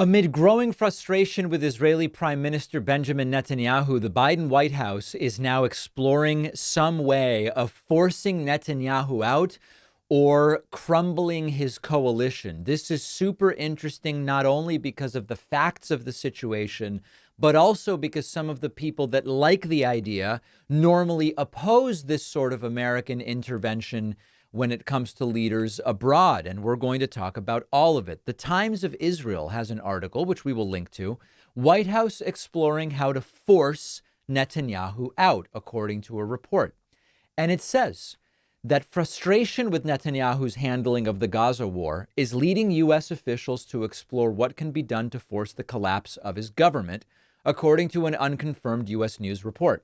Amid growing frustration with Israeli Prime Minister Benjamin Netanyahu, the Biden White House is now exploring some way of forcing Netanyahu out or crumbling his coalition. This is super interesting, not only because of the facts of the situation, but also because some of the people that like the idea normally oppose this sort of American intervention when it comes to leaders abroad. And we're going to talk about all of it. The Times of Israel has an article, which we will link to, White House exploring how to force Netanyahu out, according to a report. And it says that frustration with Netanyahu's handling of the Gaza war is leading U.S. officials to explore what can be done to force the collapse of his government, according to an unconfirmed U.S. News report.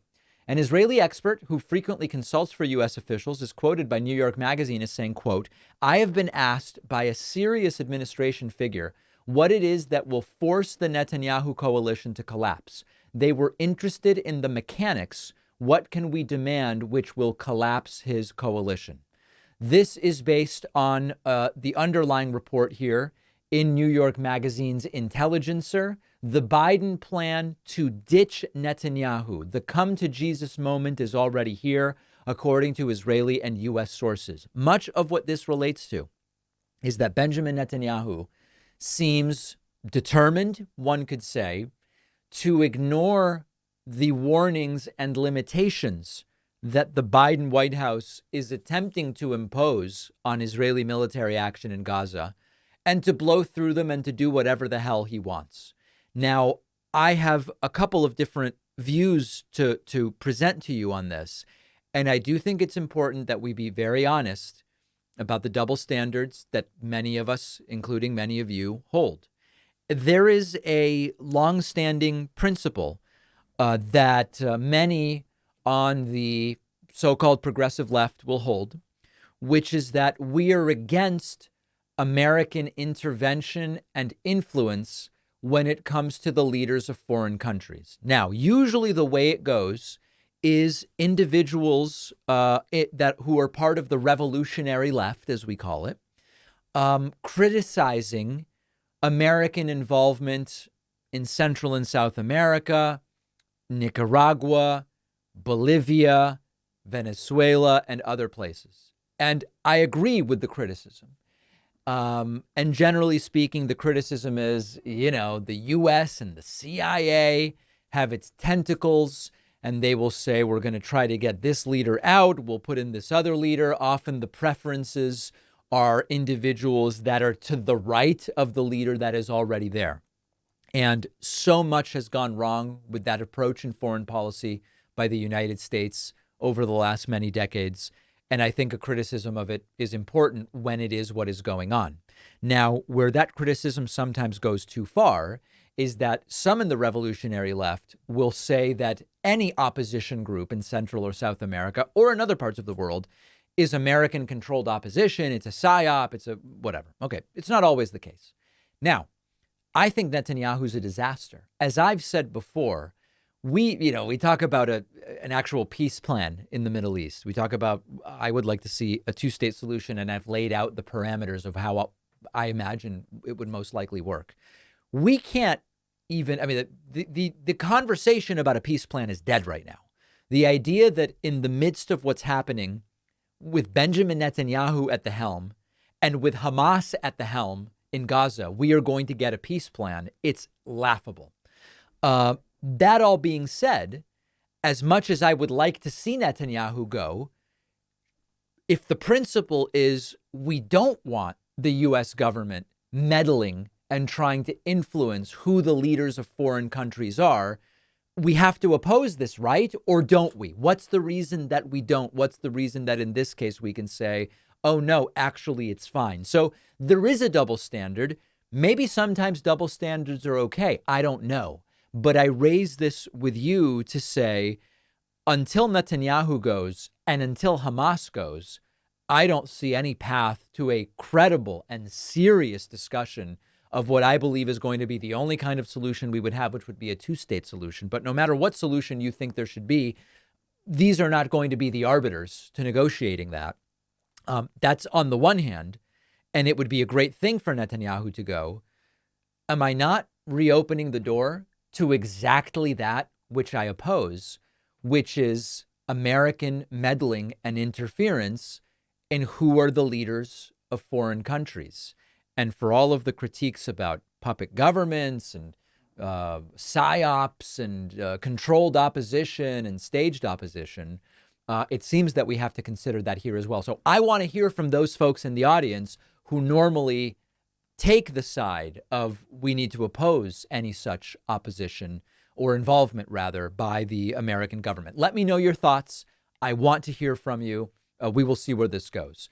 An Israeli expert who frequently consults for U.S. officials is quoted by New York Magazine as saying, quote, "I have been asked by a serious administration figure what it is that will force the Netanyahu coalition to collapse. They were interested in the mechanics. What can we demand which will collapse his coalition?" This is based on the underlying report here in New York Magazine's Intelligencer. The Biden plan to ditch Netanyahu. The come to Jesus moment is already here, according to Israeli and U.S. sources. Much of what this relates to is that Benjamin Netanyahu seems determined, one could say, to ignore the warnings and limitations that the Biden White House is attempting to impose on Israeli military action in Gaza, and to blow through them and to do whatever the hell he wants. Now, I have a couple of different views to present to you on this. And I do think it's important that we be very honest about the double standards that many of us, including many of you, hold. There is a longstanding principle that many on the so-called progressive left will hold, which is that we are against American intervention and influence when it comes to the leaders of foreign countries. Now, usually the way it goes is individuals who are part of the revolutionary left, as we call it, criticizing American involvement in Central and South America, Nicaragua, Bolivia, Venezuela, and other places. And I agree with the criticism. And generally speaking, the criticism is, the U.S. and the CIA have its tentacles, and they will say, we're going to try to get this leader out. We'll put in this other leader. Often the preferences are individuals that are to the right of the leader that is already there. And so much has gone wrong with that approach in foreign policy by the United States over the last many decades. And I think a criticism of it is important when it is what is going on. Now, where that criticism sometimes goes too far is that some in the revolutionary left will say that any opposition group in Central or South America or in other parts of the world is American-controlled opposition. It's a psyop. It's a whatever. Okay, it's not always the case. Now, I think Netanyahu's a disaster. As I've said before, we talk about an actual peace plan in the Middle East. We talk about, I would like to see a two-state solution, and I've laid out the parameters of how I imagine it would most likely work. We can't even, the conversation about a peace plan is dead right now. The idea that in the midst of what's happening with Benjamin Netanyahu at the helm and with Hamas at the helm in Gaza, we are going to get a peace plan. It's laughable. That all being said, as much as I would like to see Netanyahu go, if the principle is we don't want the U.S. government meddling and trying to influence who the leaders of foreign countries are, we have to oppose this, right? Or don't we? What's the reason that we don't? What's the reason that in this case we can say, oh, no, actually, it's fine? So there is a double standard. Maybe sometimes double standards are okay. I don't know. But I raise this with you to say, until Netanyahu goes and until Hamas goes, I don't see any path to a credible and serious discussion of what I believe is going to be the only kind of solution we would have, which would be a two-state solution. But no matter what solution you think there should be, these are not going to be the arbiters to negotiating that. That's on the one hand, and it would be a great thing for Netanyahu to go. am I not reopening the door to exactly that which I oppose, which is American meddling and interference in who are the leaders of foreign countries? And for all of the critiques about puppet governments and psyops and controlled opposition and staged opposition, it seems that we have to consider that here as well. So I want to hear from those folks in the audience who normally take the side of we need to oppose any such opposition or involvement, rather, by the American government. Let me know your thoughts. I want to hear from you. We will see where this goes.